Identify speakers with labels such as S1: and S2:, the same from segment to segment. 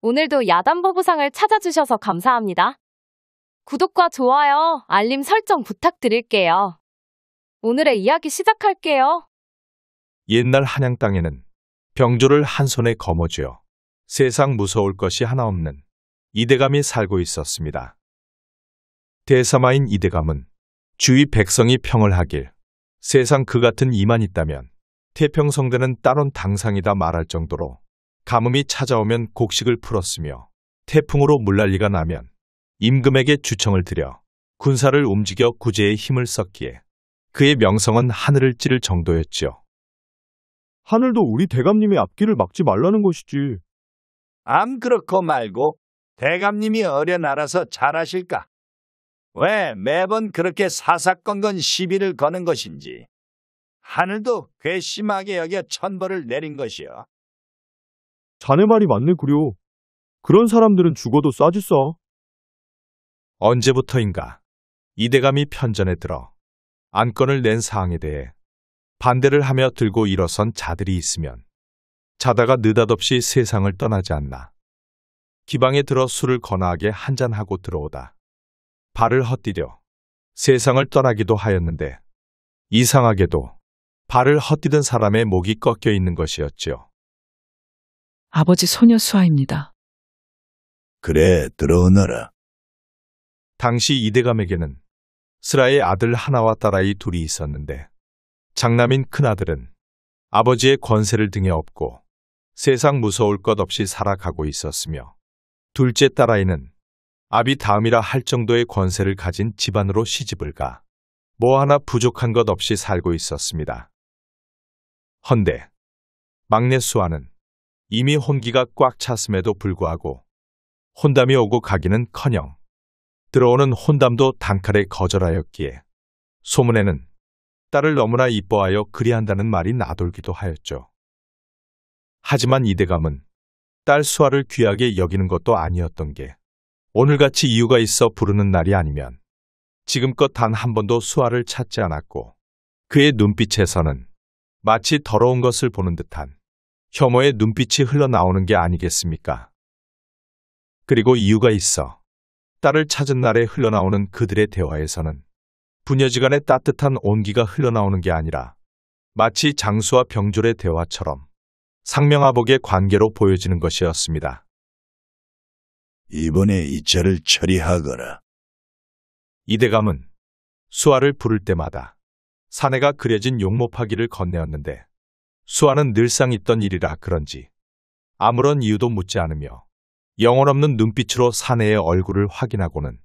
S1: 오늘도 야단보부상을 찾아주셔서 감사합니다. 구독과 좋아요, 알림 설정 부탁드릴게요. 오늘의 이야기 시작할게요.
S2: 옛날 한양 땅에는 병조를 한 손에 거머쥐어 세상 무서울 것이 하나 없는 이대감이 살고 있었습니다. 대사마인 이대감은 주위 백성이 평을 하길 세상 그 같은 이만 있다면 태평성대는 따론 당상이다 말할 정도로 가뭄이 찾아오면 곡식을 풀었으며 태풍으로 물난리가 나면 임금에게 주청을 드려 군사를 움직여 구제에 힘을 썼기에 그의 명성은 하늘을 찌를 정도였지요.
S3: 하늘도 우리 대감님의 앞길을 막지 말라는 것이지.
S4: 암 그렇고 말고 대감님이 어려나라서 잘하실까? 왜 매번 그렇게 사사건건 시비를 거는 것인지. 하늘도 괘씸하게 여겨 천벌을 내린 것이요.
S3: 자네 말이 맞네구려. 그런 사람들은 죽어도 싸지 싸.
S2: 언제부터인가 이대감이 편전에 들어 안건을 낸 사항에 대해 반대를 하며 들고 일어선 자들이 있으면 자다가 느닷없이 세상을 떠나지 않나. 기방에 들어 술을 거나하게 한잔하고 들어오다 발을 헛디뎌 세상을 떠나기도 하였는데 이상하게도 발을 헛디딘 사람의 목이 꺾여 있는 것이었지요.
S5: 아버지 소녀 수아입니다.
S4: 그래, 들어오너라.
S2: 당시 이대감에게는 슬아의 아들 하나와 딸아이 둘이 있었는데 장남인 큰아들은 아버지의 권세를 등에 업고 세상 무서울 것 없이 살아가고 있었으며 둘째 딸아이는 아비 다음이라 할 정도의 권세를 가진 집안으로 시집을 가 뭐 하나 부족한 것 없이 살고 있었습니다. 헌데 막내 수아는 이미 혼기가 꽉 찼음에도 불구하고 혼담이 오고 가기는커녕 들어오는 혼담도 단칼에 거절하였기에 소문에는 딸을 너무나 이뻐하여 그리한다는 말이 나돌기도 하였죠. 하지만 이대감은 딸 수아를 귀하게 여기는 것도 아니었던 게 오늘같이 이유가 있어 부르는 날이 아니면 지금껏 단 한 번도 수아를 찾지 않았고 그의 눈빛에서는 마치 더러운 것을 보는 듯한 혐오의 눈빛이 흘러나오는 게 아니겠습니까? 그리고 이유가 있어 딸을 찾은 날에 흘러나오는 그들의 대화에서는 부녀지간의 따뜻한 온기가 흘러나오는 게 아니라 마치 장수와 병졸의 대화처럼 상명하복의 관계로 보여지는 것이었습니다.
S4: 이번에 이 차를 처리하거라.
S2: 이대감은 수아를 부를 때마다 사내가 그려진 용모파기를 건네었는데 수아는 늘상 있던 일이라 그런지 아무런 이유도 묻지 않으며 영혼없는 눈빛으로 사내의 얼굴을 확인하고는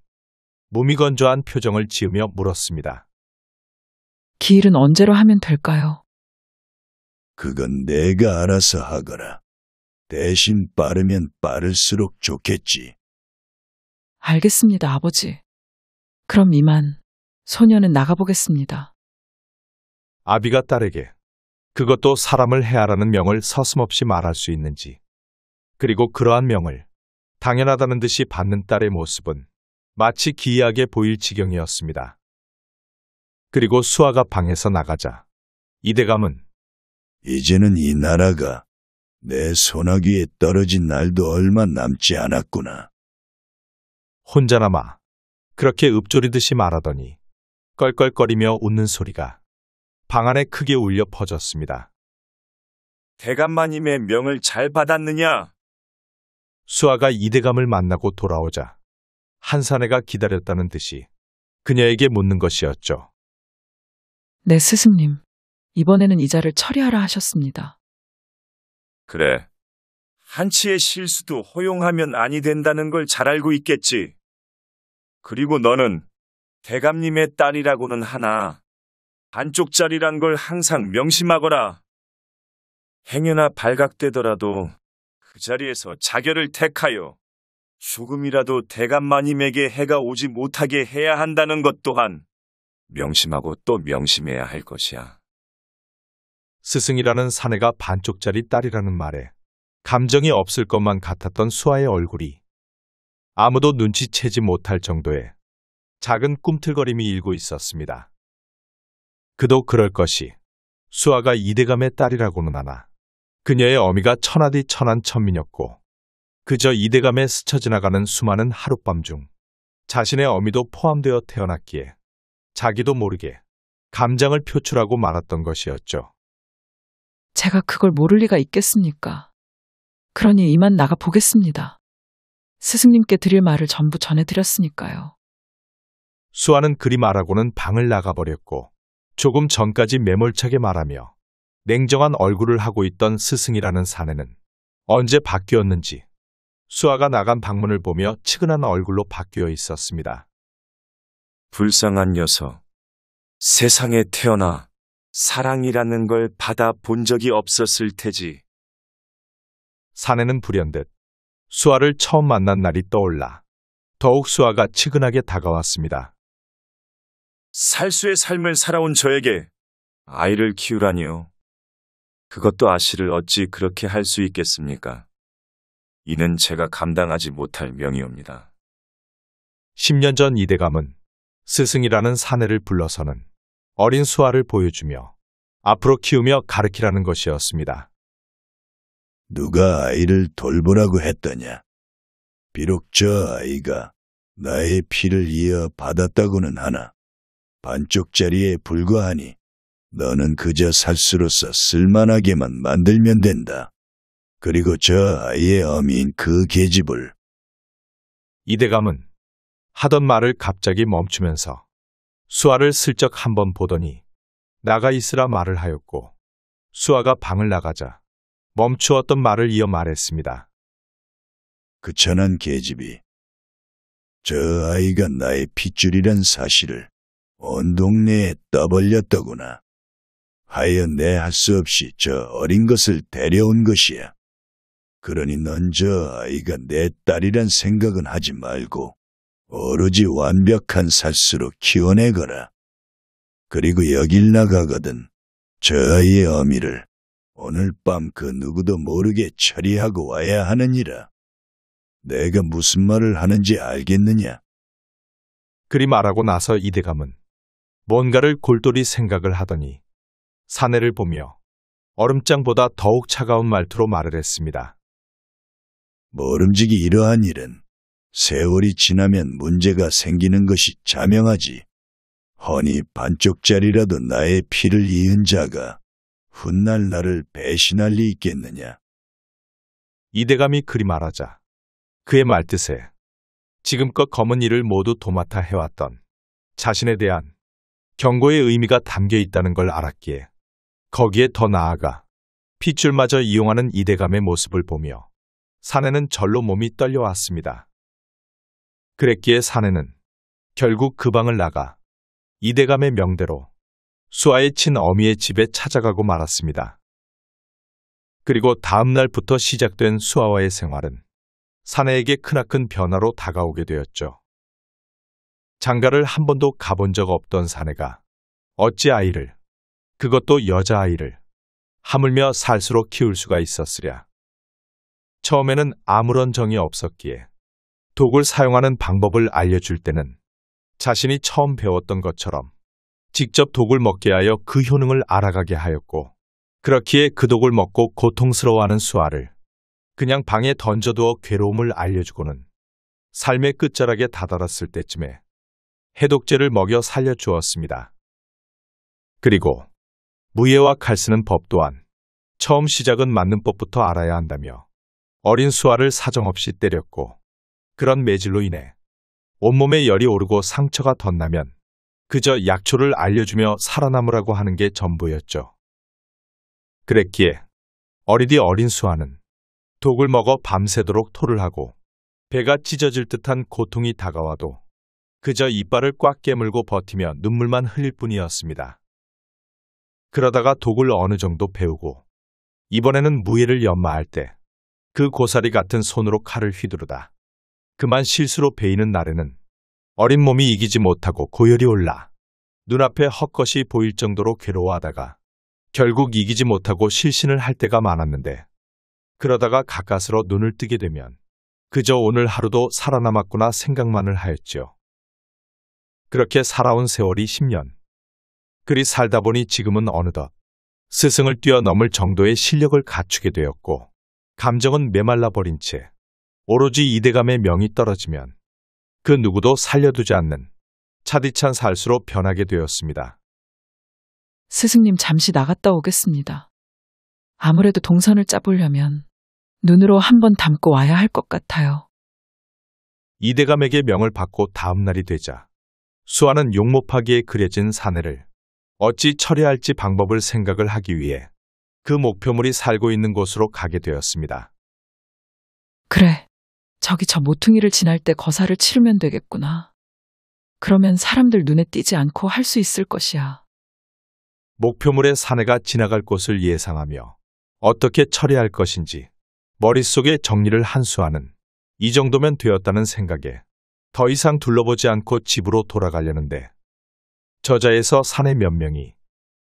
S2: 무미건조한 표정을 지으며 물었습니다.
S5: 기일은 언제로 하면 될까요?
S4: 그건 내가 알아서 하거라. 대신 빠르면 빠를수록 좋겠지.
S5: 알겠습니다, 아버지. 그럼 이만 소녀는 나가보겠습니다.
S2: 아비가 딸에게 그것도 사람을 해하라는 명을 서슴없이 말할 수 있는지, 그리고 그러한 명을 당연하다는 듯이 받는 딸의 모습은 마치 기이하게 보일 지경이었습니다. 그리고 수아가 방에서 나가자 이대감은
S4: 이제는 이 나라가 내 소나기에 떨어진 날도 얼마 남지 않았구나.
S2: 혼자 남아 그렇게 읊조리듯이 말하더니 껄껄거리며 웃는 소리가 방 안에 크게 울려 퍼졌습니다.
S6: 대감마님의 명을 잘 받았느냐?
S2: 수아가 이대감을 만나고 돌아오자 한 사내가 기다렸다는 듯이 그녀에게 묻는 것이었죠.
S5: 네, 스승님. 이번에는 이자를 처리하라 하셨습니다.
S6: 그래. 한치의 실수도 허용하면 아니 된다는 걸 잘 알고 있겠지. 그리고 너는 대감님의 딸이라고는 하나 반쪽짜리란 걸 항상 명심하거라. 행여나 발각되더라도 그 자리에서 자결을 택하여 조금이라도 대감마님에게 해가 오지 못하게 해야 한다는 것 또한 명심하고 또 명심해야 할 것이야.
S2: 스승이라는 사내가 반쪽짜리 딸이라는 말에 감정이 없을 것만 같았던 수아의 얼굴이 아무도 눈치채지 못할 정도의 작은 꿈틀거림이 일고 있었습니다. 그도 그럴 것이 수아가 이대감의 딸이라고는 하나 그녀의 어미가 천하디 천한 천민이었고 그저 이대감에 스쳐 지나가는 수많은 하룻밤 중 자신의 어미도 포함되어 태어났기에 자기도 모르게 감정을 표출하고 말았던 것이었죠.
S5: 제가 그걸 모를 리가 있겠습니까? 그러니 이만 나가 보겠습니다. 스승님께 드릴 말을 전부 전해드렸으니까요.
S2: 수아는 그리 말하고는 방을 나가버렸고 조금 전까지 매몰차게 말하며 냉정한 얼굴을 하고 있던 스승이라는 사내는 언제 바뀌었는지 수아가 나간 방문을 보며 측은한 얼굴로 바뀌어 있었습니다.
S6: 불쌍한 녀석. 세상에 태어나 사랑이라는 걸 받아본 적이 없었을 테지.
S2: 사내는 불현듯 수아를 처음 만난 날이 떠올라 더욱 수아가 측은하게 다가왔습니다.
S6: 살수의 삶을 살아온 저에게 아이를 키우라니요. 그것도 아씨를 어찌 그렇게 할 수 있겠습니까? 이는 제가 감당하지 못할 명이옵니다.
S2: 10년 전 이대감은 스승이라는 사내를 불러서는 어린 수아를 보여주며 앞으로 키우며 가르치라는 것이었습니다.
S4: 누가 아이를 돌보라고 했더냐? 비록 저 아이가 나의 피를 이어 받았다고는 하나 반쪽짜리에 불과하니 너는 그저 살수로서 쓸만하게만 만들면 된다. 그리고 저 아이의 어미인 그 계집을.
S2: 이대감은 하던 말을 갑자기 멈추면서 수아를 슬쩍 한번 보더니 나가 있으라 말을 하였고 수아가 방을 나가자 멈추었던 말을 이어 말했습니다.
S4: 그 천한 계집이 저 아이가 나의 핏줄이란 사실을 온 동네에 떠벌렸더구나. 하여 내 할 수 없이 저 어린 것을 데려온 것이야. 그러니 넌 저 아이가 내 딸이란 생각은 하지 말고 오로지 완벽한 살수로 키워내거라. 그리고 여길 나가거든 저 아이의 어미를 오늘 밤 그 누구도 모르게 처리하고 와야 하느니라. 내가 무슨 말을 하는지 알겠느냐?
S2: 그리 말하고 나서 이대감은 뭔가를 골똘히 생각을 하더니 사내를 보며 얼음장보다 더욱 차가운 말투로 말을 했습니다.
S4: 모름지기 이러한 일은 세월이 지나면 문제가 생기는 것이 자명하지. 허니 반쪽짜리라도 나의 피를 이은 자가 훗날 나를 배신할 리 있겠느냐?
S2: 이대감이 그리 말하자 그의 말뜻에 지금껏 검은 일을 모두 도맡아 해왔던 자신에 대한 경고의 의미가 담겨 있다는 걸 알았기에 거기에 더 나아가 핏줄마저 이용하는 이대감의 모습을 보며 사내는 절로 몸이 떨려왔습니다. 그랬기에 사내는 결국 그 방을 나가 이대감의 명대로 수아의 친어미의 집에 찾아가고 말았습니다. 그리고 다음 날부터 시작된 수아와의 생활은 사내에게 크나큰 변화로 다가오게 되었죠. 장가를 한 번도 가본 적 없던 사내가 어찌 아이를, 그것도 여자아이를 하물며 살수로 키울 수가 있었으랴. 처음에는 아무런 정이 없었기에 독을 사용하는 방법을 알려줄 때는 자신이 처음 배웠던 것처럼 직접 독을 먹게 하여 그 효능을 알아가게 하였고, 그렇기에 그 독을 먹고 고통스러워하는 수아를 그냥 방에 던져두어 괴로움을 알려주고는 삶의 끝자락에 다다랐을 때쯤에 해독제를 먹여 살려주었습니다. 그리고 무예와 칼 쓰는 법 또한 처음 시작은 맞는 법부터 알아야 한다며 어린 수아를 사정없이 때렸고, 그런 매질로 인해 온몸에 열이 오르고 상처가 덧나면 그저 약초를 알려주며 살아남으라고 하는 게 전부였죠. 그랬기에 어리디 어린 수아는 독을 먹어 밤새도록 토를 하고 배가 찢어질 듯한 고통이 다가와도 그저 이빨을 꽉 깨물고 버티며 눈물만 흘릴 뿐이었습니다. 그러다가 독을 어느 정도 배우고 이번에는 무예를 연마할 때 그 고사리 같은 손으로 칼을 휘두르다 그만 실수로 베이는 날에는 어린 몸이 이기지 못하고 고열이 올라 눈앞에 헛것이 보일 정도로 괴로워하다가 결국 이기지 못하고 실신을 할 때가 많았는데, 그러다가 가까스로 눈을 뜨게 되면 그저 오늘 하루도 살아남았구나 생각만을 하였죠. 그렇게 살아온 세월이 10년. 그리 살다 보니 지금은 어느덧 스승을 뛰어넘을 정도의 실력을 갖추게 되었고, 감정은 메말라 버린 채 오로지 이대감의 명이 떨어지면 그 누구도 살려두지 않는 차디찬 살수로 변하게 되었습니다.
S5: 스승님 잠시 나갔다 오겠습니다. 아무래도 동선을 짜보려면 눈으로 한번 담고 와야 할 것 같아요.
S2: 이대감에게 명을 받고 다음 날이 되자 수아는 용모파기에 그려진 사내를 어찌 처리할지 방법을 생각을 하기 위해 그 목표물이 살고 있는 곳으로 가게 되었습니다.
S5: 그래, 저기 저 모퉁이를 지날 때 거사를 치르면 되겠구나. 그러면 사람들 눈에 띄지 않고 할 수 있을 것이야.
S2: 목표물의 사내가 지나갈 곳을 예상하며 어떻게 처리할 것인지 머릿속에 정리를 한 수아는 이 정도면 되었다는 생각에 더 이상 둘러보지 않고 집으로 돌아가려는데 저자에서 사내 몇 명이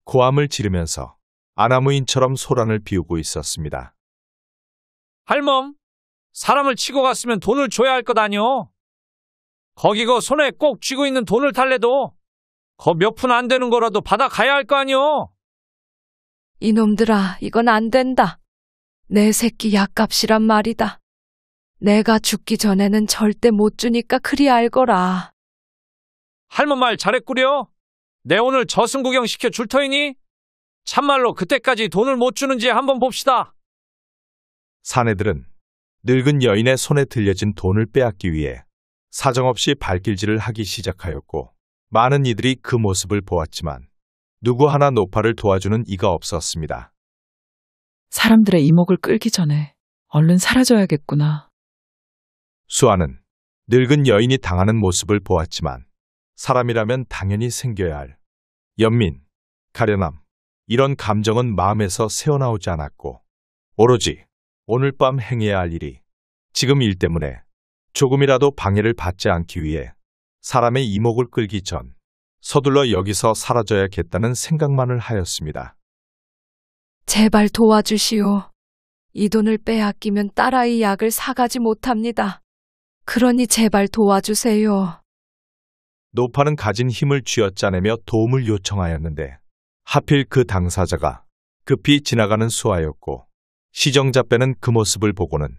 S2: 고함을 지르면서 아나무인처럼 소란을 피우고 있었습니다.
S7: 할멈, 사람을 치고 갔으면 돈을 줘야 할 것 아니오? 거기 그 손에 꼭 쥐고 있는 돈을 달래도 거 몇 푼 안 되는 거라도 받아가야 할 거 아니오?
S1: 이놈들아, 이건 안 된다. 내 새끼 약값이란 말이다. 내가 죽기 전에는 절대 못 주니까 그리 알거라.
S7: 할멈 말 잘했구려. 내 오늘 저승 구경 시켜 줄 터이니? 참말로 그때까지 돈을 못 주는지 한번 봅시다.
S2: 사내들은 늙은 여인의 손에 들려진 돈을 빼앗기 위해 사정없이 발길질을 하기 시작하였고 많은 이들이 그 모습을 보았지만 누구 하나 노파를 도와주는 이가 없었습니다.
S5: 사람들의 이목을 끌기 전에 얼른 사라져야겠구나.
S2: 수아는 늙은 여인이 당하는 모습을 보았지만 사람이라면 당연히 생겨야 할 연민, 가련함, 이런 감정은 마음에서 새어나오지 않았고 오로지 오늘 밤 행해야 할 일이 지금 일 때문에 조금이라도 방해를 받지 않기 위해 사람의 이목을 끌기 전 서둘러 여기서 사라져야겠다는 생각만을 하였습니다.
S1: 제발 도와주시오. 이 돈을 빼앗기면 딸아이 약을 사가지 못합니다. 그러니 제발 도와주세요.
S2: 노파는 가진 힘을 쥐어짜내며 도움을 요청하였는데 하필 그 당사자가 급히 지나가는 수아였고 시정자빼는 그 모습을 보고는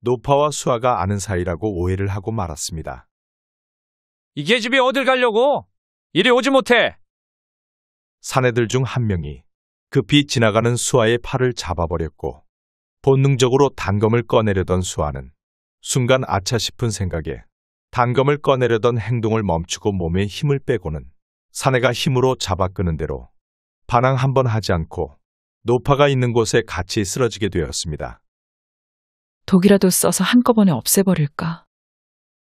S2: 노파와 수아가 아는 사이라고 오해를 하고 말았습니다.
S7: 이 계집이 어딜 가려고? 이리 오지 못해.
S2: 사내들 중 한 명이 급히 지나가는 수아의 팔을 잡아버렸고 본능적으로 단검을 꺼내려던 수아는 순간 아차 싶은 생각에 단검을 꺼내려던 행동을 멈추고 몸에 힘을 빼고는 사내가 힘으로 잡아 끄는 대로 반항 한번 하지 않고 노파가 있는 곳에 같이 쓰러지게 되었습니다.
S5: 독이라도 써서 한꺼번에 없애버릴까?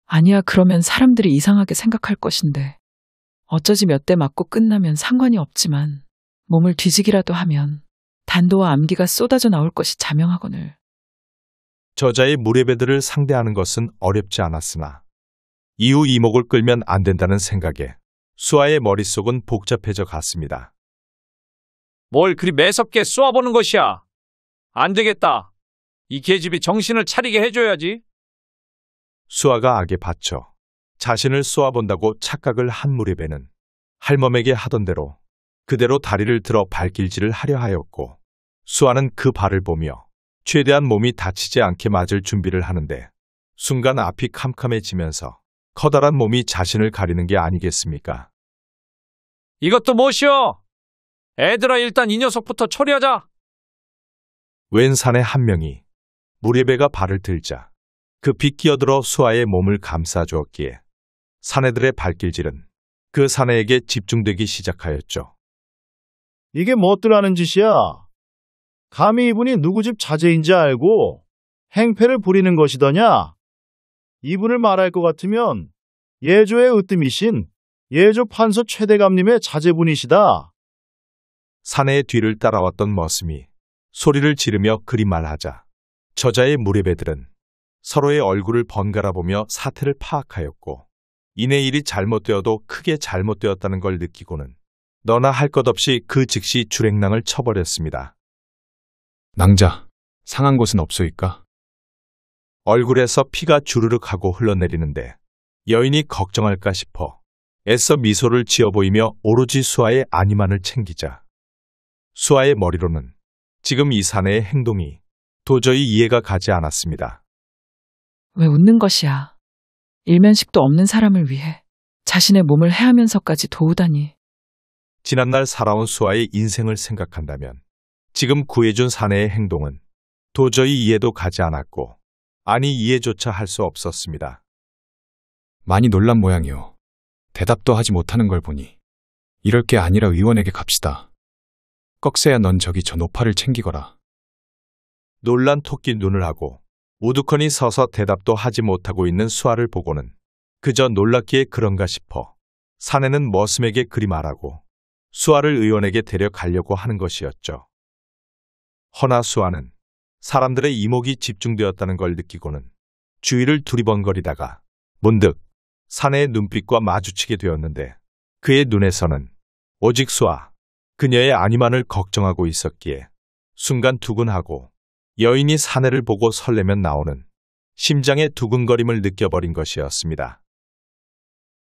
S5: 아니야, 그러면 사람들이 이상하게 생각할 것인데. 어쩌지 몇 대 맞고 끝나면 상관이 없지만 몸을 뒤지기라도 하면 단도와 암기가 쏟아져 나올 것이 자명하거늘.
S2: 저자의 무례배들을 상대하는 것은 어렵지 않았으나 이후 이목을 끌면 안 된다는 생각에 수아의 머릿속은 복잡해져 갔습니다.
S7: 뭘 그리 매섭게 쏘아보는 것이야. 안 되겠다. 이 계집이 정신을 차리게 해줘야지.
S2: 수아가 악에 받쳐 자신을 쏘아본다고 착각을 한 무례배는 할멈에게 하던 대로 그대로 다리를 들어 발길질을 하려 하였고 수아는 그 발을 보며 최대한 몸이 다치지 않게 맞을 준비를 하는데 순간 앞이 캄캄해지면서 커다란 몸이 자신을 가리는 게 아니겠습니까?
S7: 이것도 못이오. 애들아, 일단 이 녀석부터 처리하자.
S2: 웬 사내 한 명이 무례배가 발을 들자 급히 끼어들어 수아의 몸을 감싸주었기에 사내들의 발길질은 그 사내에게 집중되기 시작하였죠.
S3: 이게 뭣들 하는 짓이야? 감히 이분이 누구 집 자제인지 알고 행패를 부리는 것이더냐? 이분을 말할 것 같으면 예조의 으뜸이신 예조 판서 최대감님의 자제분이시다.
S2: 사내의 뒤를 따라왔던 머슴이 소리를 지르며 그리 말하자 저자의 무례배들은 서로의 얼굴을 번갈아 보며 사태를 파악하였고 이내 일이 잘못되어도 크게 잘못되었다는 걸 느끼고는 너나 할 것 없이 그 즉시 주랭랑을 쳐버렸습니다.
S8: 낭자, 상한 곳은 없소이까?
S2: 얼굴에서 피가 주르륵 하고 흘러내리는데 여인이 걱정할까 싶어 애써 미소를 지어 보이며 오로지 수아의 안위만을 챙기자 수아의 머리로는 지금 이 사내의 행동이 도저히 이해가 가지 않았습니다.
S5: 왜 웃는 것이야? 일면식도 없는 사람을 위해 자신의 몸을 해하면서까지 도우다니.
S2: 지난날 살아온 수아의 인생을 생각한다면 지금 구해준 사내의 행동은 도저히 이해도 가지 않았고, 아니 이해조차 할 수 없었습니다.
S8: 많이 놀란 모양이요. 대답도 하지 못하는 걸 보니 이럴 게 아니라 의원에게 갑시다. 꺽쇠야 넌 저기 저 노파를 챙기거라.
S2: 놀란 토끼 눈을 하고 우두커니 서서 대답도 하지 못하고 있는 수아를 보고는 그저 놀랍기에 그런가 싶어 사내는 머슴에게 그리 말하고 수아를 의원에게 데려가려고 하는 것이었죠. 허나 수아는 사람들의 이목이 집중되었다는 걸 느끼고는 주위를 두리번거리다가 문득 사내의 눈빛과 마주치게 되었는데, 그의 눈에서는 오직 수아, 그녀의 안위만을 걱정하고 있었기에 순간 두근하고 여인이 사내를 보고 설레면 나오는 심장의 두근거림을 느껴버린 것이었습니다.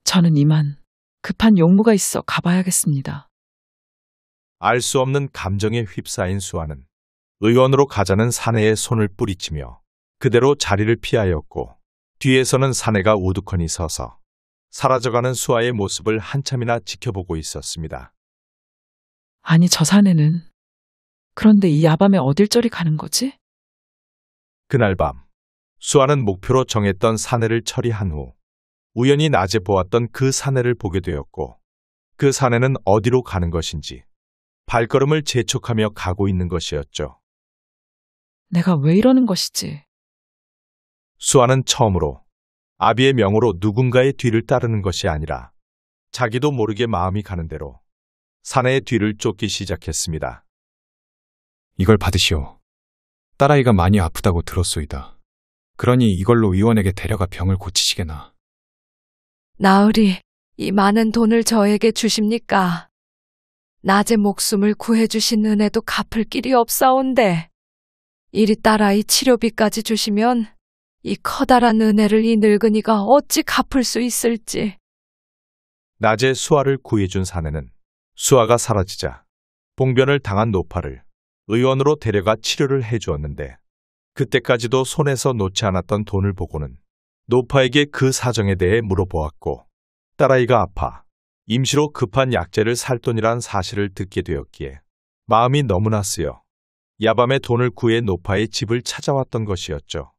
S5: 저는 이만 급한 용무가 있어 가봐야겠습니다.
S2: 알 수 없는 감정에 휩싸인 수아는 의원으로 가자는 사내의 손을 뿌리치며 그대로 자리를 피하였고, 뒤에서는 사내가 우두커니 서서 사라져가는 수아의 모습을 한참이나 지켜보고 있었습니다.
S5: 아니 저 사내는 그런데 이 야밤에 어딜 저리 가는 거지?
S2: 그날 밤 수아는 목표로 정했던 사내를 처리한 후 우연히 낮에 보았던 그 사내를 보게 되었고, 그 사내는 어디로 가는 것인지 발걸음을 재촉하며 가고 있는 것이었죠.
S5: 내가 왜 이러는 것이지?
S2: 수아는 처음으로 아비의 명으로 누군가의 뒤를 따르는 것이 아니라 자기도 모르게 마음이 가는 대로 사내의 뒤를 쫓기 시작했습니다.
S8: 이걸 받으시오. 딸아이가 많이 아프다고 들었소이다. 그러니 이걸로 의원에게 데려가 병을 고치시게나.
S1: 나으리, 이 많은 돈을 저에게 주십니까? 낮의 목숨을 구해주신 은혜도 갚을 길이 없사온데, 이리 딸아이 치료비까지 주시면 이 커다란 은혜를 이 늙은이가 어찌 갚을 수 있을지.
S2: 낮에 수아를 구해준 사내는 수아가 사라지자 봉변을 당한 노파를 의원으로 데려가 치료를 해주었는데, 그때까지도 손에서 놓지 않았던 돈을 보고는 노파에게 그 사정에 대해 물어보았고, 딸아이가 아파 임시로 급한 약재를 살 돈이란 사실을 듣게 되었기에 마음이 너무나 쓰여 야밤에 돈을 구해 노파의 집을 찾아왔던 것이었죠.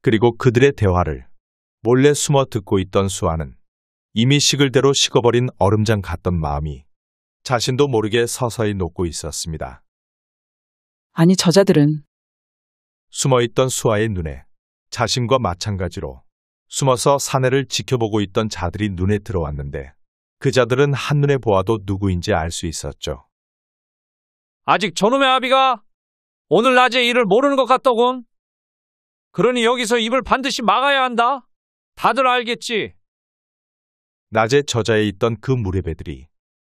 S2: 그리고 그들의 대화를 몰래 숨어 듣고 있던 수아는 이미 식을 대로 식어버린 얼음장 같던 마음이 자신도 모르게 서서히 녹고 있었습니다.
S5: 아니 저자들은
S2: 숨어있던 수아의 눈에 자신과 마찬가지로 숨어서 사내를 지켜보고 있던 자들이 눈에 들어왔는데, 그 자들은 한눈에 보아도 누구인지 알 수 있었죠.
S7: 아직 저놈의 아비가 오늘 낮에 일을 모르는 것 같더군. 그러니 여기서 입을 반드시 막아야 한다. 다들 알겠지?
S2: 낮에 저자에 있던 그 무례배들이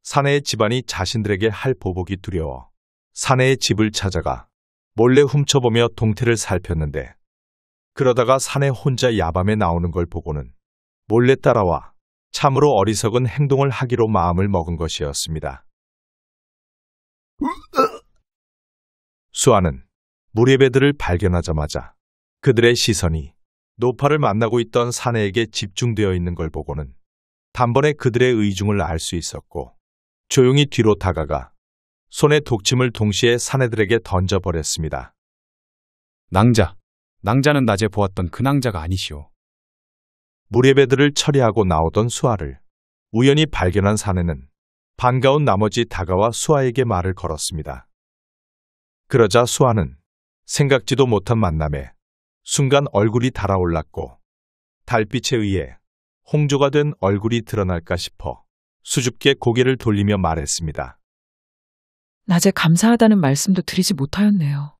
S2: 사내의 집안이 자신들에게 할 보복이 두려워 사내의 집을 찾아가 몰래 훔쳐보며 동태를 살폈는데, 그러다가 사내 혼자 야밤에 나오는 걸 보고는 몰래 따라와 참으로 어리석은 행동을 하기로 마음을 먹은 것이었습니다. 수아는 무례배들을 발견하자마자 그들의 시선이 노파를 만나고 있던 사내에게 집중되어 있는 걸 보고는 단번에 그들의 의중을 알 수 있었고, 조용히 뒤로 다가가 손에 독침을 동시에 사내들에게 던져버렸습니다.
S8: 낭자는 낮에 보았던 그 낭자가 아니시오.
S2: 무례배들을 처리하고 나오던 수아를 우연히 발견한 사내는 반가운 나머지 다가와 수아에게 말을 걸었습니다. 그러자 수아는 생각지도 못한 만남에 순간 얼굴이 달아올랐고, 달빛에 의해 홍조가 된 얼굴이 드러날까 싶어 수줍게 고개를 돌리며 말했습니다.
S5: 낮에 감사하다는 말씀도 드리지 못하였네요.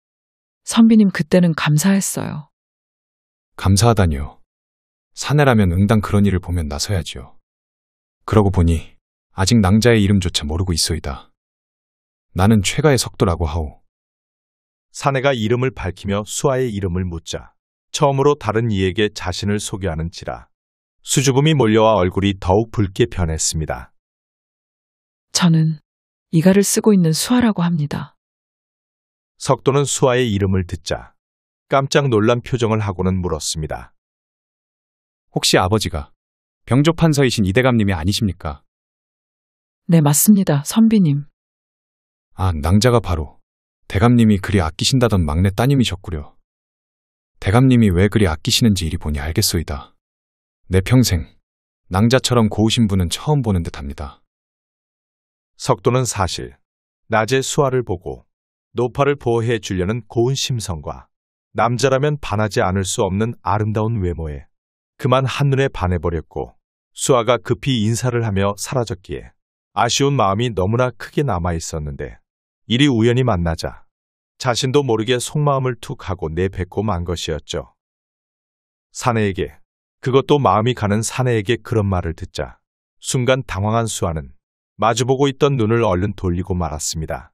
S5: 선비님 그때는 감사했어요.
S8: 감사하다니요. 사내라면 응당 그런 일을 보면 나서야지요. 그러고 보니 아직 낭자의 이름조차 모르고 있소이다. 나는 최가의 석도라고 하오.
S2: 사내가 이름을 밝히며 수아의 이름을 묻자 처음으로 다른 이에게 자신을 소개하는지라 수줍음이 몰려와 얼굴이 더욱 붉게 변했습니다.
S5: 저는 이가를 쓰고 있는 수아라고 합니다.
S2: 석도는 수아의 이름을 듣자 깜짝 놀란 표정을 하고는 물었습니다.
S8: 혹시 아버지가 병조판서이신 이대감님이 아니십니까?
S5: 네, 맞습니다. 선비님.
S8: 아, 낭자가 바로 대감님이 그리 아끼신다던 막내 따님이셨구려. 대감님이 왜 그리 아끼시는지 이리 보니 알겠소이다. 내 평생 낭자처럼 고우신 분은 처음 보는 듯합니다.
S2: 석도는 사실 낮에 수아를 보고 노파를 보호해 주려는 고운 심성과 남자라면 반하지 않을 수 없는 아름다운 외모에 그만 한눈에 반해버렸고 수아가 급히 인사를 하며 사라졌기에 아쉬운 마음이 너무나 크게 남아있었는데 이리 우연히 만나자 자신도 모르게 속마음을 툭 하고 내뱉고 만 것이었죠. 사내에게, 그것도 마음이 가는 사내에게 그런 말을 듣자 순간 당황한 수아는 마주보고 있던 눈을 얼른 돌리고 말았습니다.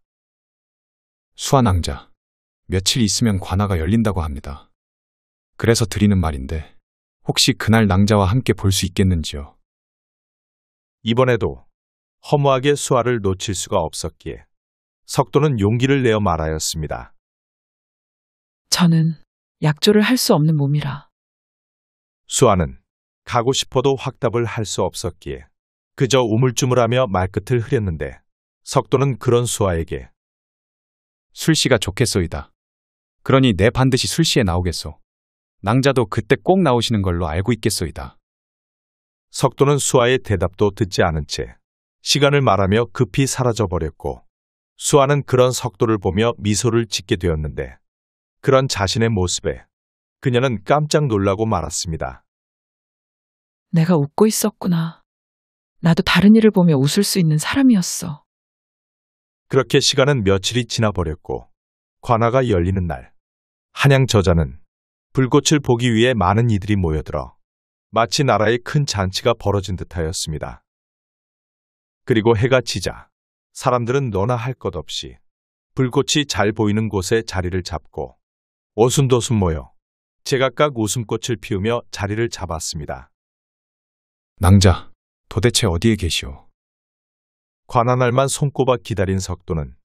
S8: 수아 낭자, 며칠 있으면 관아가 열린다고 합니다. 그래서 드리는 말인데 혹시 그날 낭자와 함께 볼 수 있겠는지요?
S2: 이번에도 허무하게 수아를 놓칠 수가 없었기에 석도는 용기를 내어 말하였습니다.
S5: 저는 약조를 할 수 없는 몸이라.
S2: 수아는 가고 싶어도 확답을 할 수 없었기에 그저 우물쭈물하며 말끝을 흐렸는데 석도는 그런 수아에게
S8: 술씨가 좋겠소이다. 그러니 내 반드시 술씨에 나오겠소. 낭자도 그때 꼭 나오시는 걸로 알고 있겠소이다.
S2: 석도는 수아의 대답도 듣지 않은 채 시간을 말하며 급히 사라져버렸고 수아는 그런 석도를 보며 미소를 짓게 되었는데 그런 자신의 모습에 그녀는 깜짝 놀라고 말았습니다.
S5: 내가 웃고 있었구나. 나도 다른 일을 보며 웃을 수 있는 사람이었어.
S2: 그렇게 시간은 며칠이 지나버렸고 관아가 열리는 날 한양 저자는 불꽃을 보기 위해 많은 이들이 모여들어 마치 나라에 큰 잔치가 벌어진 듯하였습니다. 그리고 해가 지자 사람들은 너나 할 것 없이 불꽃이 잘 보이는 곳에 자리를 잡고 오순도순 모여 제각각 웃음꽃을 피우며 자리를 잡았습니다.
S8: 낭자, 도대체 어디에 계시오?
S2: 관아날만 손꼽아 기다린 석도는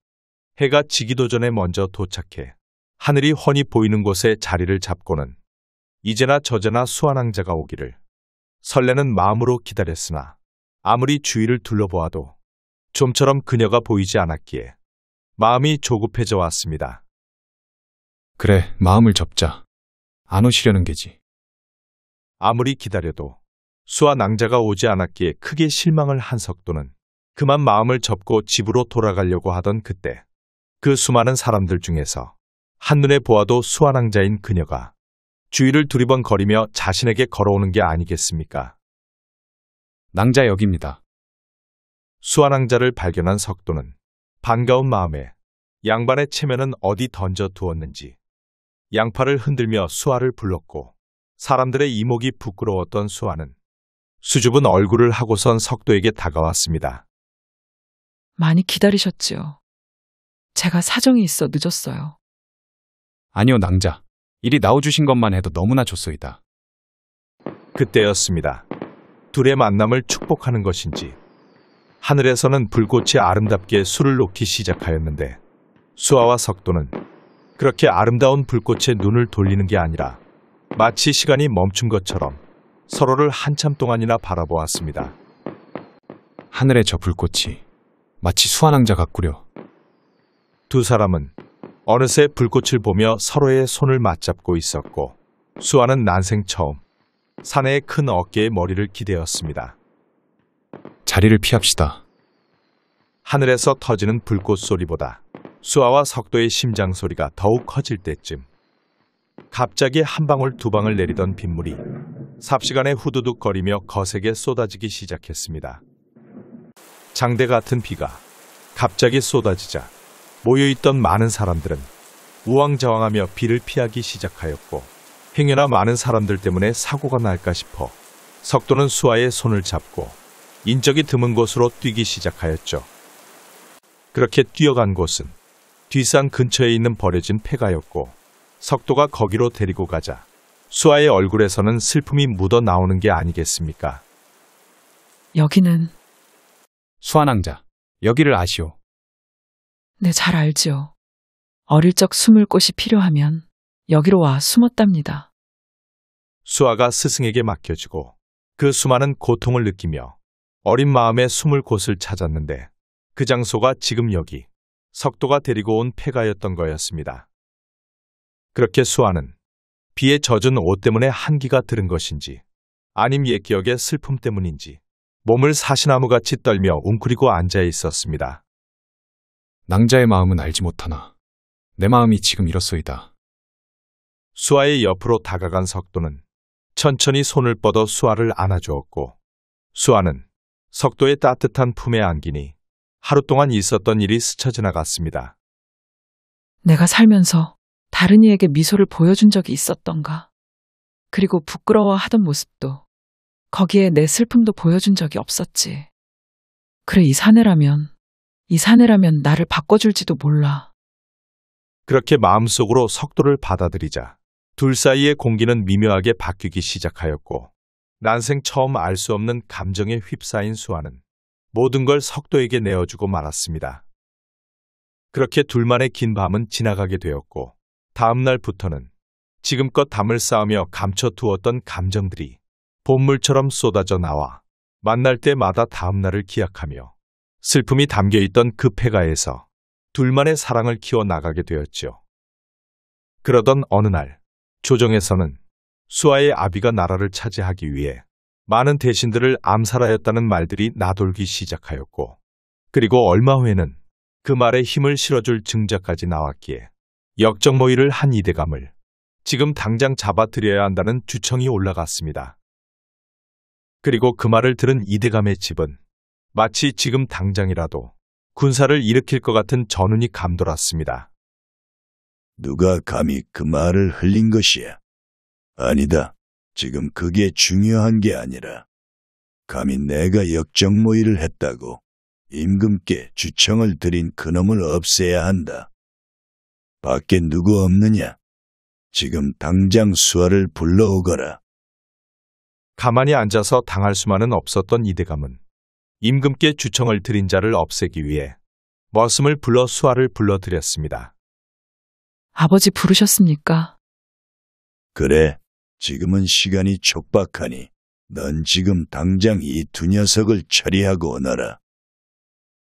S2: 해가 지기도 전에 먼저 도착해 하늘이 훤히 보이는 곳에 자리를 잡고는 이제나 저제나 수아낭자가 오기를 설레는 마음으로 기다렸으나 아무리 주위를 둘러보아도 좀처럼 그녀가 보이지 않았기에 마음이 조급해져 왔습니다.
S8: 그래, 마음을 접자. 안 오시려는 게지.
S2: 아무리 기다려도 수아낭자가 오지 않았기에 크게 실망을 한 석도는 그만 마음을 접고 집으로 돌아가려고 하던 그때 그 수많은 사람들 중에서 한눈에 보아도 수아낭자인 그녀가 주위를 두리번거리며 자신에게 걸어오는 게 아니겠습니까?
S8: 낭자 여기입니다.
S2: 수아낭자를 발견한 석도는 반가운 마음에 양반의 체면은 어디 던져 두었는지 양팔을 흔들며 수아를 불렀고 사람들의 이목이 부끄러웠던 수아는 수줍은 얼굴을 하고선 석도에게 다가왔습니다.
S5: 많이 기다리셨지요. 제가 사정이 있어 늦었어요.
S8: 아니요, 낭자. 이리 나와주신 것만 해도 너무나 좋소이다.
S2: 그때였습니다. 둘의 만남을 축복하는 것인지 하늘에서는 불꽃이 아름답게 술을 놓기 시작하였는데 수아와 석도는 그렇게 아름다운 불꽃에 눈을 돌리는 게 아니라 마치 시간이 멈춘 것처럼 서로를 한참 동안이나 바라보았습니다.
S8: 하늘의 저 불꽃이 마치 수아낭자 같구려.
S2: 두 사람은 어느새 불꽃을 보며 서로의 손을 맞잡고 있었고 수아는 난생 처음 사내의 큰 어깨에 머리를 기대었습니다.
S8: 자리를 피합시다.
S2: 하늘에서 터지는 불꽃 소리보다 수아와 석도의 심장 소리가 더욱 커질 때쯤 갑자기 한 방울 두 방울 내리던 빗물이 삽시간에 후두둑거리며 거세게 쏟아지기 시작했습니다. 장대 같은 비가 갑자기 쏟아지자 모여있던 많은 사람들은 우왕좌왕하며 비를 피하기 시작하였고 행여나 많은 사람들 때문에 사고가 날까 싶어 석도는 수아의 손을 잡고 인적이 드문 곳으로 뛰기 시작하였죠. 그렇게 뛰어간 곳은 뒷산 근처에 있는 버려진 폐가였고 석도가 거기로 데리고 가자 수아의 얼굴에서는 슬픔이 묻어 나오는 게 아니겠습니까?
S5: 여기는
S8: 수아낭자, 여기를 아시오.
S5: 네, 잘 알지요. 어릴 적 숨을 곳이 필요하면 여기로 와 숨었답니다.
S2: 수아가 스승에게 맡겨지고 그 수많은 고통을 느끼며 어린 마음에 숨을 곳을 찾았는데 그 장소가 지금 여기 석도가 데리고 온 폐가였던 거였습니다. 그렇게 수아는 비에 젖은 옷 때문에 한기가 들은 것인지 아님 옛 기억의 슬픔 때문인지 몸을 사시나무같이 떨며 웅크리고 앉아 있었습니다.
S8: 낭자의 마음은 알지 못하나 내 마음이 지금 이렇소이다.
S2: 수아의 옆으로 다가간 석도는 천천히 손을 뻗어 수아를 안아주었고 수아는 석도의 따뜻한 품에 안기니 하루 동안 있었던 일이 스쳐 지나갔습니다.
S5: 내가 살면서 다른 이에게 미소를 보여준 적이 있었던가? 그리고 부끄러워하던 모습도 거기에 내 슬픔도 보여준 적이 없었지. 그래, 이 사내라면 나를 바꿔줄지도 몰라.
S2: 그렇게 마음속으로 석도를 받아들이자 둘 사이의 공기는 미묘하게 바뀌기 시작하였고 난생 처음 알 수 없는 감정에 휩싸인 수아는 모든 걸 석도에게 내어주고 말았습니다. 그렇게 둘만의 긴 밤은 지나가게 되었고 다음 날부터는 지금껏 담을 쌓으며 감춰두었던 감정들이 봇물처럼 쏟아져 나와 만날 때마다 다음 날을 기약하며 슬픔이 담겨있던 그 폐가에서 둘만의 사랑을 키워나가게 되었죠. 그러던 어느 날 조정에서는 수아의 아비가 나라를 차지하기 위해 많은 대신들을 암살하였다는 말들이 나돌기 시작하였고 그리고 얼마 후에는 그 말에 힘을 실어줄 증자까지 나왔기에 역적모의를 한 이대감을 지금 당장 잡아들여야 한다는 주청이 올라갔습니다. 그리고 그 말을 들은 이대감의 집은 마치 지금 당장이라도 군사를 일으킬 것 같은 전운이 감돌았습니다.
S4: 누가 감히 그 말을 흘린 것이야? 아니다. 지금 그게 중요한 게 아니라 감히 내가 역적모의를 했다고 임금께 주청을 드린 그놈을 없애야 한다. 밖에 누구 없느냐? 지금 당장 수아를 불러오거라.
S2: 가만히 앉아서 당할 수만은 없었던 이대감은 임금께 주청을 드린 자를 없애기 위해 머슴을 불러 수아를 불러들였습니다.
S5: 아버지 부르셨습니까?
S4: 그래, 지금은 시간이 촉박하니 넌 지금 당장 이 두 녀석을 처리하고 오너라.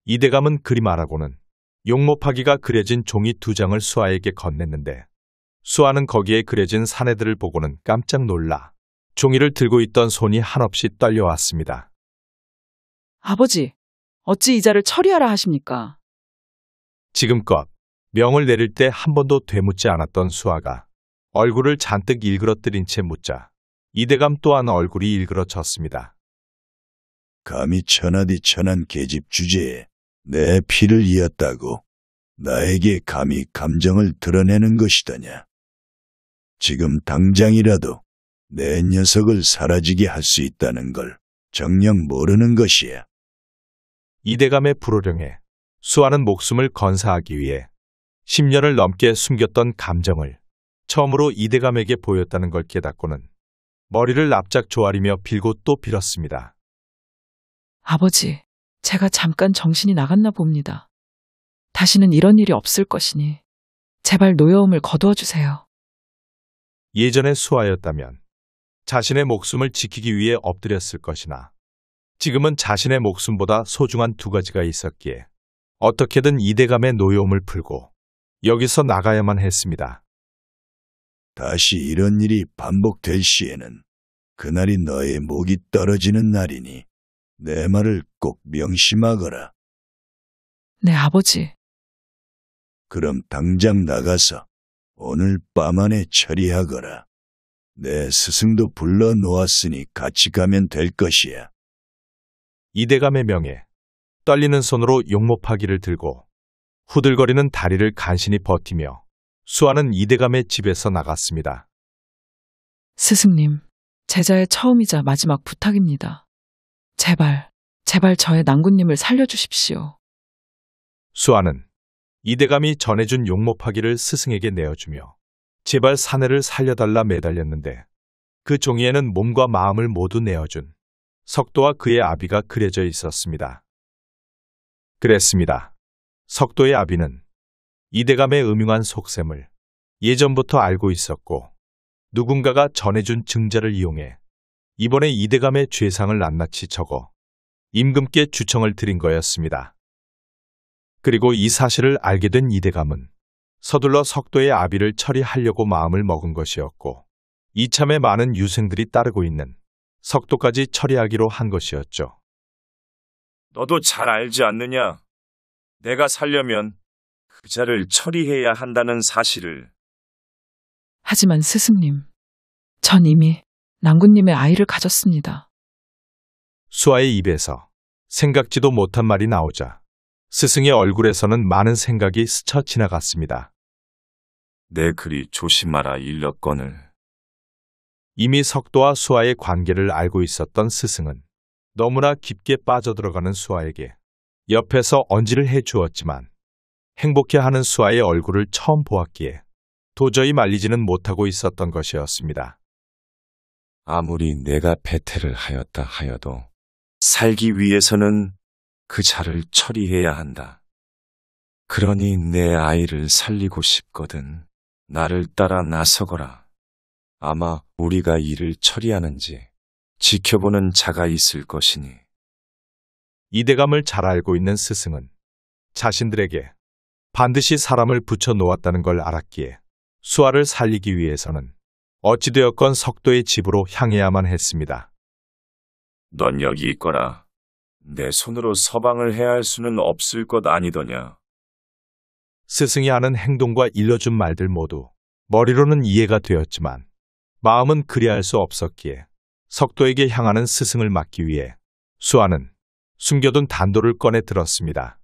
S2: 이대감은 그리 말하고는 용모파기가 그려진 종이 2장을 수아에게 건넸는데 수아는 거기에 그려진 사내들을 보고는 깜짝 놀라 종이를 들고 있던 손이 한없이 떨려왔습니다.
S5: 아버지, 어찌 이자를 처리하라 하십니까?
S2: 지금껏 명을 내릴 때 한 번도 되묻지 않았던 수아가 얼굴을 잔뜩 일그러뜨린 채 묻자 이대감 또한 얼굴이 일그러졌습니다.
S4: 감히 천하디천한 계집 주제에 내 피를 이었다고 나에게 감히 감정을 드러내는 것이더냐. 지금 당장이라도 내 녀석을 사라지게 할 수 있다는 걸 정녕 모르는 것이야.
S2: 이대감의 불호령에 수아는 목숨을 건사하기 위해 10년을 넘게 숨겼던 감정을 처음으로 이대감에게 보였다는 걸 깨닫고는 머리를 납작 조아리며 빌고 또 빌었습니다.
S5: 아버지, 제가 잠깐 정신이 나갔나 봅니다. 다시는 이런 일이 없을 것이니 제발 노여움을 거두어 주세요.
S2: 예전의 수아였다면 자신의 목숨을 지키기 위해 엎드렸을 것이나 지금은 자신의 목숨보다 소중한 2가지가 있었기에 어떻게든 이대감의 노여움을 풀고 여기서 나가야만 했습니다.
S4: 다시 이런 일이 반복될 시에는 그날이 너의 목이 떨어지는 날이니 내 말을 꼭 명심하거라.
S5: 네, 아버지.
S4: 그럼 당장 나가서 오늘 밤 안에 처리하거라. 내 스승도 불러 놓았으니 같이 가면 될 것이야.
S2: 이대감의 명에 떨리는 손으로 용모파기를 들고 후들거리는 다리를 간신히 버티며 수아는 이대감의 집에서 나갔습니다.
S5: 스승님, 제자의 처음이자 마지막 부탁입니다. 제발 저의 낭군님을 살려주십시오.
S2: 수아는 이대감이 전해준 용모파기를 스승에게 내어주며 제발 사내를 살려달라 매달렸는데 그 종이에는 몸과 마음을 모두 내어준 석도와 그의 아비가 그려져 있었습니다. 그랬습니다. 석도의 아비는 이대감의 음흉한 속셈을 예전부터 알고 있었고 누군가가 전해준 증자를 이용해 이번에 이대감의 죄상을 낱낱이 적어 임금께 주청을 드린 거였습니다. 그리고 이 사실을 알게 된 이대감은 서둘러 석도의 아비를 처리하려고 마음을 먹은 것이었고 이참에 많은 유생들이 따르고 있는 석도까지 처리하기로 한 것이었죠.
S6: 너도 잘 알지 않느냐? 내가 살려면 그 자를 처리해야 한다는 사실을.
S5: 하지만 스승님, 전 이미 낭군님의 아이를 가졌습니다.
S2: 수아의 입에서 생각지도 못한 말이 나오자 스승의 얼굴에서는 많은 생각이 스쳐 지나갔습니다.
S6: 내 글이 조심하라 일렀거늘.
S2: 이미 석도와 수아의 관계를 알고 있었던 스승은 너무나 깊게 빠져들어가는 수아에게 옆에서 언지를 해 주었지만 행복해하는 수아의 얼굴을 처음 보았기에 도저히 말리지는 못하고 있었던 것이었습니다.
S6: 아무리 내가 배태를 하였다 하여도 살기 위해서는 그 자를 처리해야 한다. 그러니 내 아이를 살리고 싶거든 나를 따라 나서거라. 아마 우리가 이를 처리하는지 지켜보는 자가 있을 것이니.
S2: 이대감을 잘 알고 있는 스승은 자신들에게 반드시 사람을 붙여 놓았다는 걸 알았기에 수아를 살리기 위해서는 어찌되었건 석도의 집으로 향해야만 했습니다.
S6: 넌 여기 있거라. 내 손으로 서방을 해야 할 수는 없을 것 아니더냐.
S2: 스승이 하는 행동과 일러준 말들 모두 머리로는 이해가 되었지만 마음은 그리할 수 없었기에 석도에게 향하는 스승을 막기 위해 수아는 숨겨둔 단도를 꺼내 들었습니다.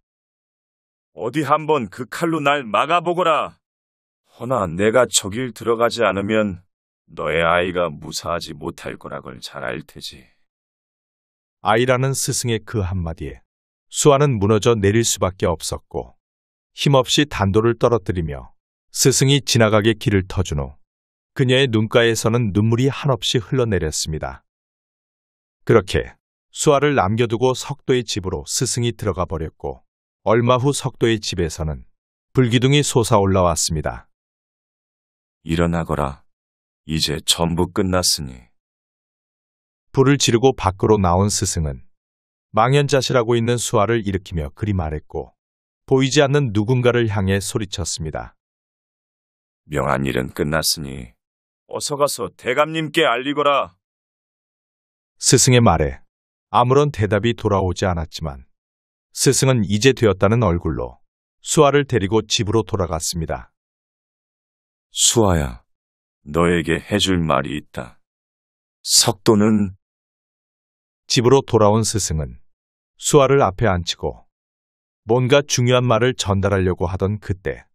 S6: 어디 한번 그 칼로 날 막아보거라. 허나 내가 저길 들어가지 않으면 너의 아이가 무사하지 못할 거라걸 잘 알 테지.
S2: 아이라는 스승의 그 한마디에 수아는 무너져 내릴 수밖에 없었고 힘없이 단도를 떨어뜨리며 스승이 지나가게 길을 터준 후 그녀의 눈가에서는 눈물이 한없이 흘러내렸습니다. 그렇게 수아를 남겨두고 석도의 집으로 스승이 들어가 버렸고 얼마 후 석도의 집에서는 불기둥이 솟아올라왔습니다.
S6: 일어나거라. 이제 전부 끝났으니.
S2: 불을 지르고 밖으로 나온 스승은 망연자실하고 있는 수아를 일으키며 그리 말했고 보이지 않는 누군가를 향해 소리쳤습니다.
S6: 명한 일은 끝났으니 어서 가서 대감님께 알리거라.
S2: 스승의 말에 아무런 대답이 돌아오지 않았지만 스승은 이제 되었다는 얼굴로 수아를 데리고 집으로 돌아갔습니다.
S6: 수아야, 너에게 해줄 말이 있다. 석도는.
S2: 집으로 돌아온 스승은 수아를 앞에 앉히고 뭔가 중요한 말을 전달하려고 하던 그때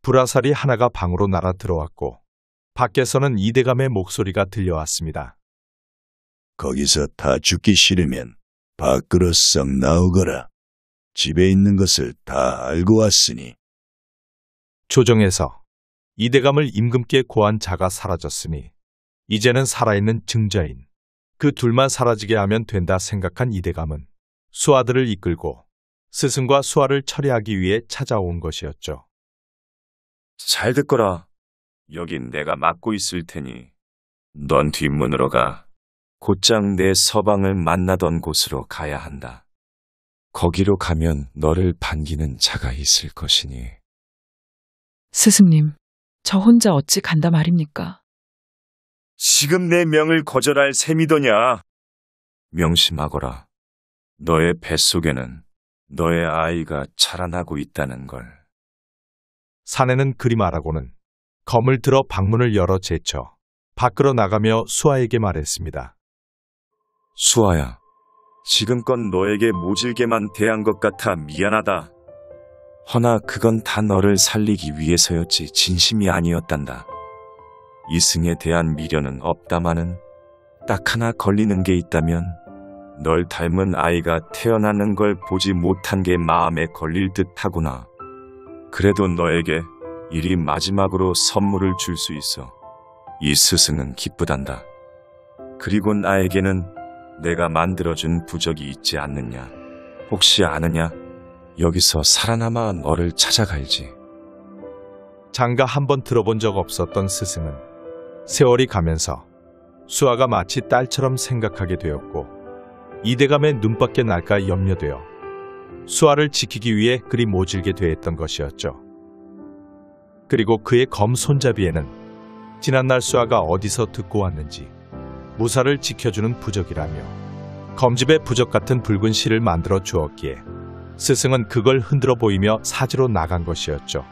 S2: 불화살이 하나가 방으로 날아 들어왔고 밖에서는 이대감의 목소리가 들려왔습니다.
S4: 거기서 다 죽기 싫으면 밖으로 썩 나오거라. 집에 있는 것을 다 알고 왔으니.
S2: 조정에서 이대감을 임금께 고한 자가 사라졌으니 이제는 살아있는 증자인 그 둘만 사라지게 하면 된다 생각한 이대감은 수아들을 이끌고 스승과 수아를 처리하기 위해 찾아온 것이었죠.
S6: 잘 듣거라. 여긴 내가 맡고 있을 테니 넌 뒷문으로 가. 곧장 내 서방을 만나던 곳으로 가야 한다. 거기로 가면 너를 반기는 자가 있을 것이니.
S5: 스승님, 저 혼자 어찌 간다 말입니까?
S6: 지금 내 명을 거절할 셈이더냐. 명심하거라. 너의 뱃속에는 너의 아이가 자라나고 있다는 걸.
S2: 사내는 그리 말하고는 검을 들어 방문을 열어 제쳐 밖으로 나가며 수아에게 말했습니다.
S6: 수아야, 지금껏 너에게 모질게만 대한 것 같아 미안하다. 허나 그건 다 너를 살리기 위해서였지 진심이 아니었단다. 이승에 대한 미련은 없다마는 딱 하나 걸리는 게 있다면 널 닮은 아이가 태어나는 걸 보지 못한 게 마음에 걸릴 듯하구나. 그래도 너에게 이리 마지막으로 선물을 줄 수 있어. 이 스승은 기쁘단다. 그리고 나에게는 내가 만들어준 부적이 있지 않느냐. 혹시 아느냐? 여기서 살아남아 너를 찾아갈지.
S2: 장가 한번 들어본 적 없었던 스승은 세월이 가면서 수아가 마치 딸처럼 생각하게 되었고 이대감의 눈밖에 날까 염려되어 수아를 지키기 위해 그리 모질게 되었던 것이었죠. 그리고 그의 검 손잡이에는 지난날 수아가 어디서 듣고 왔는지 무사를 지켜주는 부적이라며 검집의 부적 같은 붉은 실을 만들어 주었기에 스승은 그걸 흔들어 보이며 사지로 나간 것이었죠.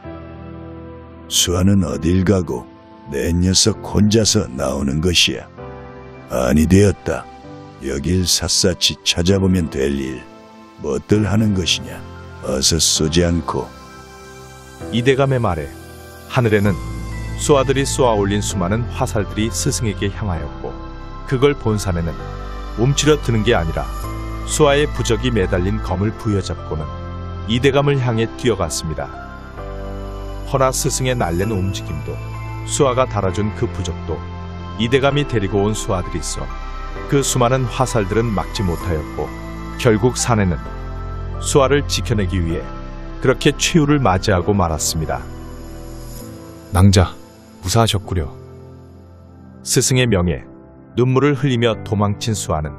S4: 수아는 어딜 가고 내 녀석 혼자서 나오는 것이야. 아니 되었다. 여길 샅샅이 찾아보면 될 일 무엇들 하는 것이냐. 어서 쏘지 않고.
S2: 이대감의 말에 하늘에는 수아들이 쏘아 올린 수많은 화살들이 스승에게 향하였고 그걸 본 사내는 움츠려 드는 게 아니라 수아의 부적이 매달린 검을 부여잡고는 이대감을 향해 뛰어갔습니다. 허나 스승의 날랜 움직임도 수아가 달아준 그 부적도 이대감이 데리고 온 수아들이 있어 그 수많은 화살들은 막지 못하였고 결국 사내는 수아를 지켜내기 위해 그렇게 최후를 맞이하고 말았습니다.
S8: 낭자, 무사하셨구려.
S2: 스승의 명에 눈물을 흘리며 도망친 수아는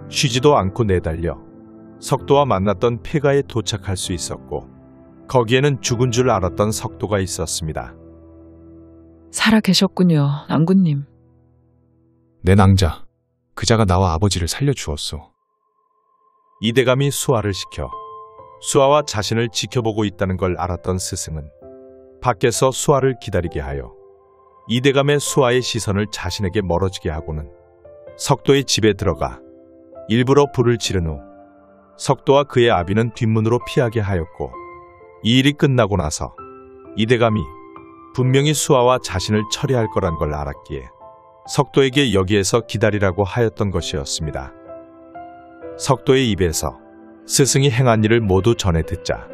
S2: 쉬지도 않고 내달려 석도와 만났던 폐가에 도착할 수 있었고 거기에는 죽은 줄 알았던 석도가 있었습니다.
S5: 살아 계셨군요, 낭군님.
S8: 내 낭자, 그자가 나와 아버지를 살려주었소.
S2: 이대감이 수아를 시켜 수아와 자신을 지켜보고 있다는 걸 알았던 스승은 밖에서 수아를 기다리게 하여 이대감의 수아의 시선을 자신에게 멀어지게 하고는 석도의 집에 들어가 일부러 불을 지른 후 석도와 그의 아비는 뒷문으로 피하게 하였고 이 일이 끝나고 나서 이대감이 분명히 수아와 자신을 처리할 거란 걸 알았기에 석도에게 여기에서 기다리라고 하였던 것이었습니다. 석도의 입에서 스승이 행한 일을 모두 전해 듣자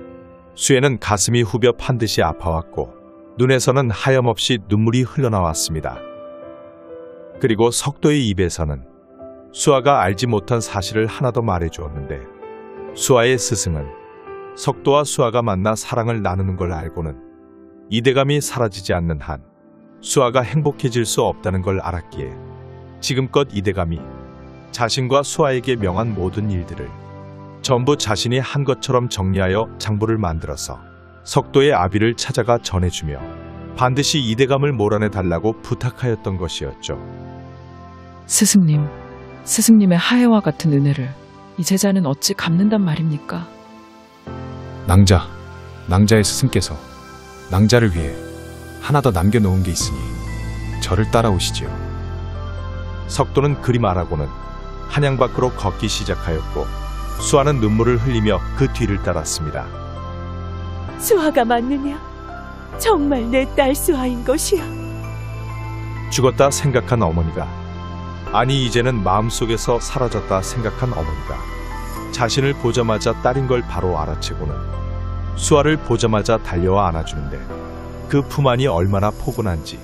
S2: 수에는 가슴이 후벼 판 듯이 아파왔고 눈에서는 하염없이 눈물이 흘러나왔습니다. 그리고 석도의 입에서는 수아가 알지 못한 사실을 하나 더 말해주었는데 수아의 스승은 석도와 수아가 만나 사랑을 나누는 걸 알고는 이대감이 사라지지 않는 한 수아가 행복해질 수 없다는 걸 알았기에 지금껏 이대감이 자신과 수아에게 명한 모든 일들을 전부 자신이 한 것처럼 정리하여 장부를 만들어서 석도의 아비를 찾아가 전해주며 반드시 이대감을 몰아내 달라고 부탁하였던 것이었죠.
S5: 스승님, 스승님의 하해와 같은 은혜를 이 제자는 어찌 갚는단 말입니까?
S8: 낭자, 낭자의 스승께서 낭자를 위해 하나 더 남겨놓은 게 있으니 저를 따라오시지요.
S2: 석도는 그리 말하고는 한양 밖으로 걷기 시작하였고 수아는 눈물을 흘리며 그 뒤를 따랐습니다.
S9: 수아가 맞느냐? 정말 내 딸 수아인 것이야.
S2: 죽었다 생각한 어머니가 아니 이제는 마음속에서 사라졌다 생각한 어머니가 자신을 보자마자 딸인 걸 바로 알아채고는 수아를 보자마자 달려와 안아주는데 그 품 안이 얼마나 포근한지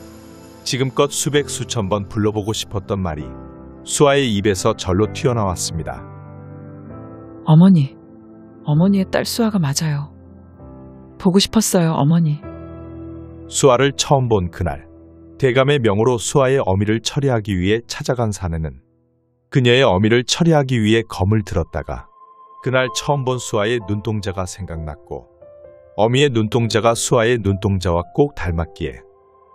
S2: 지금껏 수백 수천 번 불러보고 싶었던 말이 수아의 입에서 절로 튀어나왔습니다.
S5: 어머니, 어머니의 딸 수아가 맞아요. 보고 싶었어요, 어머니.
S2: 수아를 처음 본 그날 대감의 명으로 수아의 어미를 처리하기 위해 찾아간 사내는 그녀의 어미를 처리하기 위해 검을 들었다가 그날 처음 본 수아의 눈동자가 생각났고 어미의 눈동자가 수아의 눈동자와 꼭 닮았기에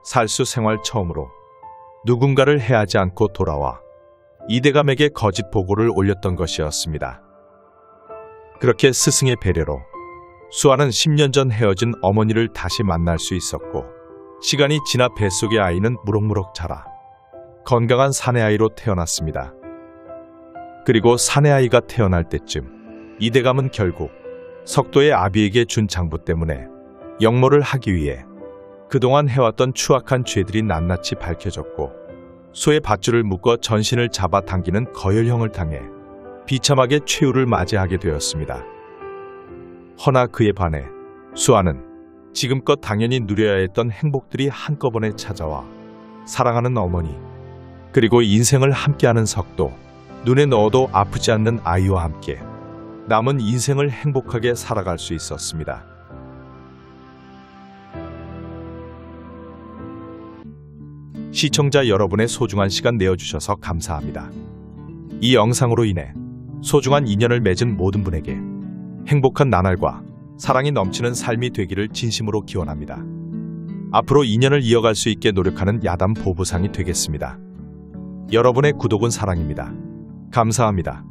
S2: 살수 생활 처음으로 누군가를 해하지 않고 돌아와 이대감에게 거짓 보고를 올렸던 것이었습니다. 그렇게 스승의 배려로 수아는 10년 전 헤어진 어머니를 다시 만날 수 있었고 시간이 지나 뱃속의 아이는 무럭무럭 자라 건강한 사내아이로 태어났습니다. 그리고 사내아이가 태어날 때쯤 이대감은 결국 석도의 아비에게 준 장부 때문에 역모를 하기 위해 그동안 해왔던 추악한 죄들이 낱낱이 밝혀졌고 소의 밧줄을 묶어 전신을 잡아당기는 거열형을 당해 비참하게 최후를 맞이하게 되었습니다. 허나 그에 반해 수아는 지금껏 당연히 누려야 했던 행복들이 한꺼번에 찾아와 사랑하는 어머니 그리고 인생을 함께하는 석도 눈에 넣어도 아프지 않는 아이와 함께 남은 인생을 행복하게 살아갈 수 있었습니다. 시청자 여러분의 소중한 시간 내어주셔서 감사합니다. 이 영상으로 인해 소중한 인연을 맺은 모든 분에게 행복한 나날과 사랑이 넘치는 삶이 되기를 진심으로 기원합니다. 앞으로 인연을 이어갈 수 있게 노력하는 야담 보부상이 되겠습니다. 여러분의 구독은 사랑입니다. 감사합니다.